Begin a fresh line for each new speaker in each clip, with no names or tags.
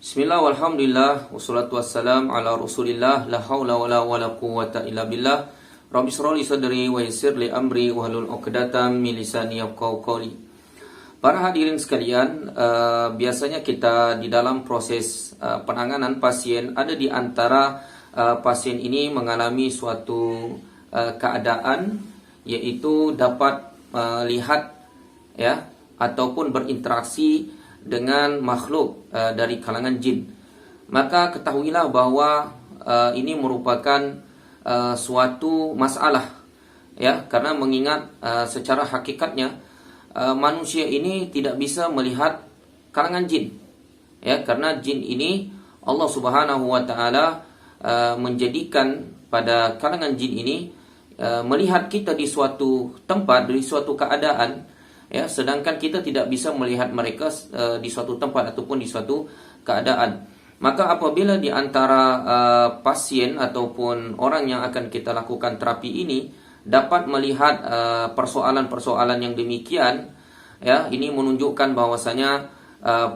Bismillah, walhamdulillah, wassalatu wassalam ala rasulillah, la hawla wala quwwata illa billah. Rabbi shrah li sadri wa yassir li amri wahlul 'uqdatam min lisani yafqahu qawli. Para hadirin sekalian, biasanya kita di dalam proses penanganan pasien, ada di antara pasien ini mengalami suatu keadaan, yaitu dapat melihat ya ataupun berinteraksi dengan makhluk dari kalangan jin. Maka ketahuilah bahwa ini merupakan suatu masalah, ya, karena mengingat secara hakikatnya manusia ini tidak bisa melihat kalangan jin, ya, karena jin ini Allah Subhanahu wa taala menjadikan pada kalangan jin ini melihat kita di suatu tempat, di suatu keadaan, ya, sedangkan kita tidak bisa melihat mereka di suatu tempat ataupun di suatu keadaan. Maka apabila di antara pasien ataupun orang yang akan kita lakukan terapi ini dapat melihat persoalan-persoalan yang demikian, ya, ini menunjukkan bahwasanya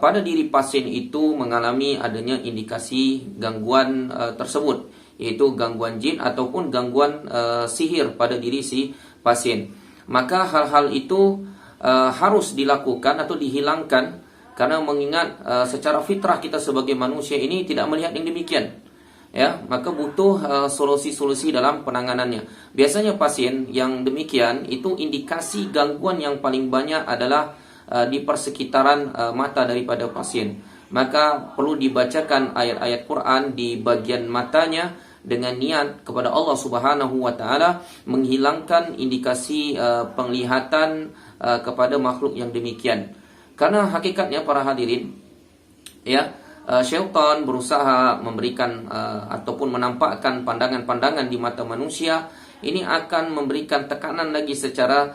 pada diri pasien itu mengalami adanya indikasi gangguan tersebut, yaitu gangguan jin ataupun gangguan sihir pada diri si pasien. Maka hal-hal itu harus dilakukan atau dihilangkan, karena mengingat secara fitrah kita sebagai manusia ini tidak melihat yang demikian, ya, maka butuh solusi-solusi dalam penanganannya. Biasanya pasien yang demikian itu indikasi gangguan yang paling banyak adalah di persekitaran mata daripada pasien. Maka perlu dibacakan ayat-ayat Quran di bagian matanya dengan niat kepada Allah Subhanahu wa taala menghilangkan indikasi penglihatan kepada makhluk yang demikian. Karena hakikatnya para hadirin, ya, syaitan berusaha memberikan ataupun menampakkan pandangan-pandangan di mata manusia. Ini akan memberikan tekanan lagi secara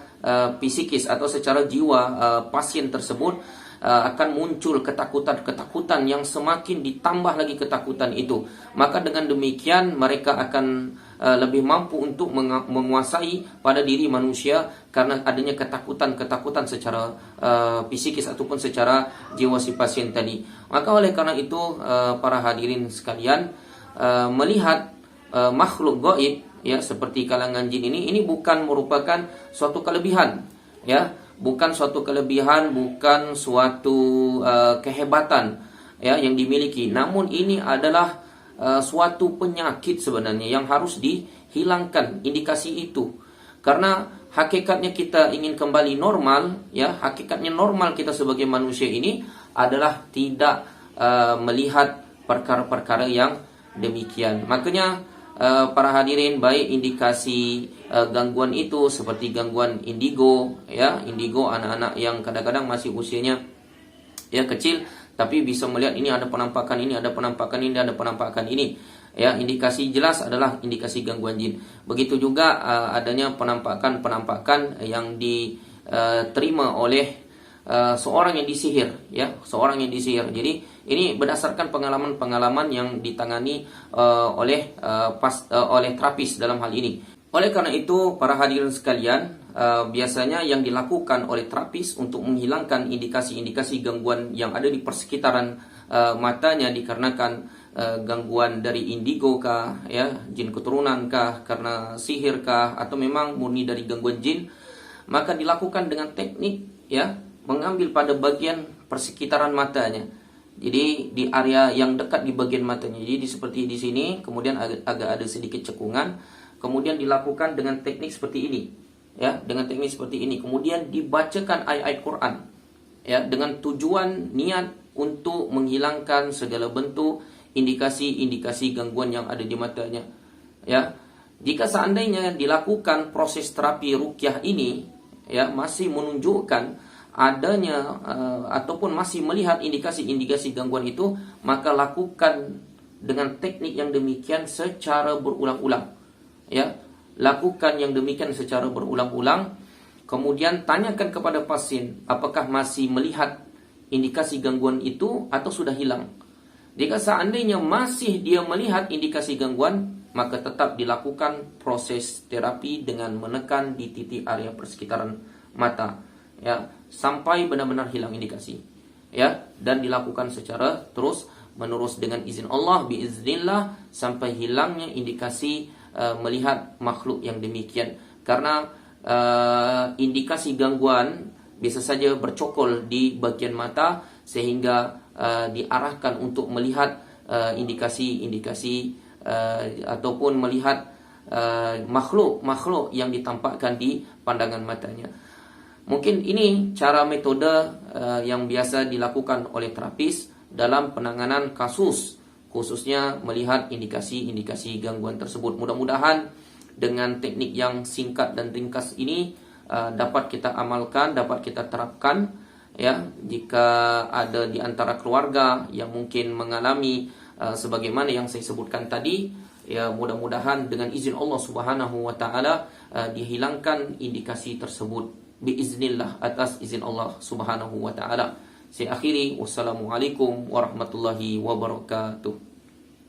psikis atau secara jiwa pasien tersebut. Akan muncul ketakutan-ketakutan yang semakin ditambah lagi ketakutan itu. Maka dengan demikian mereka akan lebih mampu untuk menguasai pada diri manusia, karena adanya ketakutan-ketakutan secara psikis ataupun secara jiwa si pasien tadi. Maka oleh karena itu para hadirin sekalian, melihat makhluk gaib, ya, seperti kalangan jin ini bukan merupakan suatu kelebihan, ya, bukan suatu kelebihan, bukan suatu kehebatan, ya, yang dimiliki. Namun ini adalah suatu penyakit sebenarnya yang harus dihilangkan indikasi itu. Karena hakikatnya kita ingin kembali normal, ya, hakikatnya normal kita sebagai manusia ini adalah tidak melihat perkara-perkara yang demikian. Makanya para hadirin, baik indikasi gangguan itu seperti gangguan indigo, ya, indigo anak-anak yang kadang-kadang masih usianya ya kecil, tapi bisa melihat ini ada penampakan ini, ada penampakan ini, ada penampakan ini, ya, indikasi jelas adalah indikasi gangguan jin. Begitu juga adanya penampakan-penampakan yang diterima oleh seorang yang disihir, ya, seorang yang disihir. Jadi ini berdasarkan pengalaman-pengalaman yang ditangani oleh terapis dalam hal ini. Oleh karena itu para hadirin sekalian, biasanya yang dilakukan oleh terapis untuk menghilangkan indikasi-indikasi gangguan yang ada di persekitaran matanya dikarenakan gangguan dari indigo kah, ya, jin keturunan kah, karena sihir kah, atau memang murni dari gangguan jin, maka dilakukan dengan teknik, ya, mengambil pada bagian persekitaran matanya. Jadi di area yang dekat di bagian matanya. Jadi seperti di sini, kemudian agak ada sedikit cekungan, kemudian dilakukan dengan teknik seperti ini, ya, dengan teknik seperti ini. Kemudian dibacakan ayat-ayat Quran, ya, dengan tujuan niat untuk menghilangkan segala bentuk indikasi-indikasi gangguan yang ada di matanya, ya. Jika seandainya dilakukan proses terapi ruqyah ini, ya, masih menunjukkan adanya ataupun masih melihat indikasi-indikasi gangguan itu, maka lakukan dengan teknik yang demikian secara berulang-ulang, ya, lakukan yang demikian secara berulang-ulang. Kemudian tanyakan kepada pasien apakah masih melihat indikasi gangguan itu atau sudah hilang. Jika seandainya masih dia melihat indikasi gangguan, maka tetap dilakukan proses terapi dengan menekan di titik area persekitaran mata, ya, sampai benar-benar hilang indikasi, ya, dan dilakukan secara terus menerus dengan izin Allah, biiznillah, sampai hilangnya indikasi melihat makhluk yang demikian. Karena indikasi gangguan bisa saja bercokol di bagian mata sehingga diarahkan untuk melihat indikasi-indikasi ataupun melihat makhluk yang ditampakkan di pandangan matanya. Mungkin ini cara metode yang biasa dilakukan oleh terapis dalam penanganan kasus, khususnya melihat indikasi-indikasi gangguan tersebut. Mudah-mudahan dengan teknik yang singkat dan ringkas ini dapat kita amalkan, dapat kita terapkan, ya. Jika ada di antara keluarga yang mungkin mengalami sebagaimana yang saya sebutkan tadi, ya, mudah-mudahan dengan izin Allah Subhanahu wa taala dihilangkan indikasi tersebut biiznillah, atas izin Allah Subhanahu wa taala. Saya akhiri, wassalamualaikum warahmatullahi wabarakatuh.